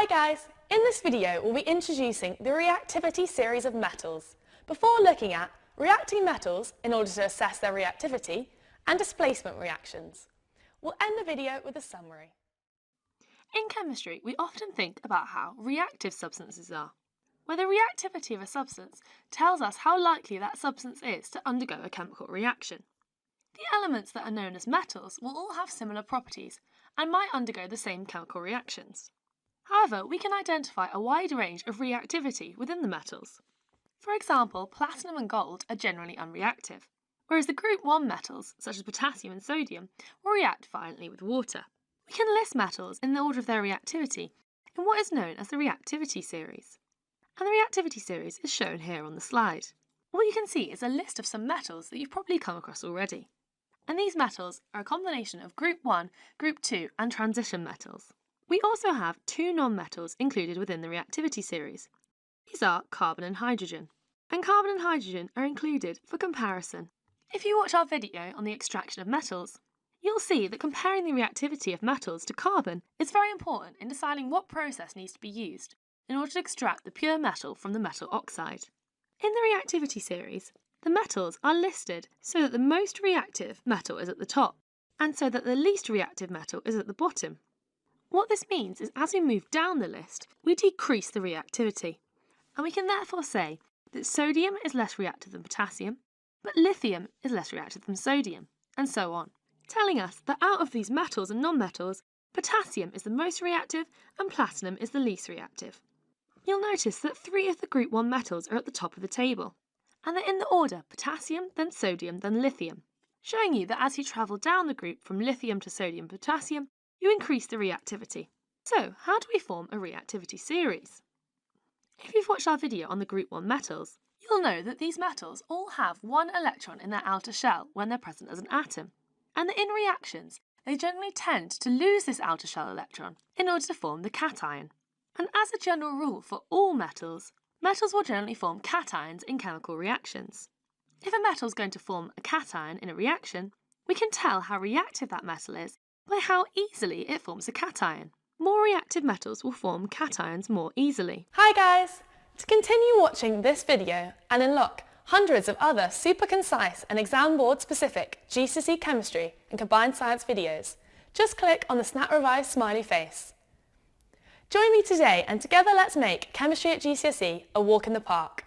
guys! In this video we'll be introducing the reactivity series of metals before looking at reacting metals in order to assess their reactivity and displacement reactions. We'll end the video with a summary. In chemistry, we often think about how reactive substances are, where the reactivity of a substance tells us how likely that substance is to undergo a chemical reaction. The elements that are known as metals will all have similar properties and might undergo the same chemical reactions. However, we can identify a wide range of reactivity within the metals. For example, platinum and gold are generally unreactive, whereas the group 1 metals, such as potassium and sodium, will react violently with water. We can list metals in the order of their reactivity in what is known as the reactivity series. And the reactivity series is shown here on the slide. What you can see is a list of some metals that you've probably come across already. And these metals are a combination of group 1, group 2 and transition metals. We also have two non-metals included within the reactivity series. These are carbon and hydrogen. And carbon and hydrogen are included for comparison. If you watch our video on the extraction of metals, you'll see that comparing the reactivity of metals to carbon is very important in deciding what process needs to be used in order to extract the pure metal from the metal oxide. In the reactivity series, the metals are listed so that the most reactive metal is at the top, and so that the least reactive metal is at the bottom. What this means is as we move down the list, we decrease the reactivity, and we can therefore say that sodium is less reactive than potassium, but lithium is less reactive than sodium, and so on, telling us that out of these metals and non-metals, potassium is the most reactive and platinum is the least reactive. You'll notice that 3 of the group 1 metals are at the top of the table, and they're in the order potassium, then sodium, then lithium, showing you that as you travel down the group from lithium to sodium potassium, you increase the reactivity. So, how do we form a reactivity series? If you've watched our video on the group 1 metals, you'll know that these metals all have one electron in their outer shell when they're present as an atom, and that in reactions, they generally tend to lose this outer shell electron in order to form the cation. And as a general rule for all metals, metals will generally form cations in chemical reactions. If a metal is going to form a cation in a reaction, we can tell how reactive that metal is by how easily it forms a cation. More reactive metals will form cations more easily. Hi guys! To continue watching this video and unlock hundreds of other super concise and exam board specific GCSE chemistry and combined science videos, just click on the Snap Revise smiley face. Join me today and together let's make chemistry at GCSE a walk in the park.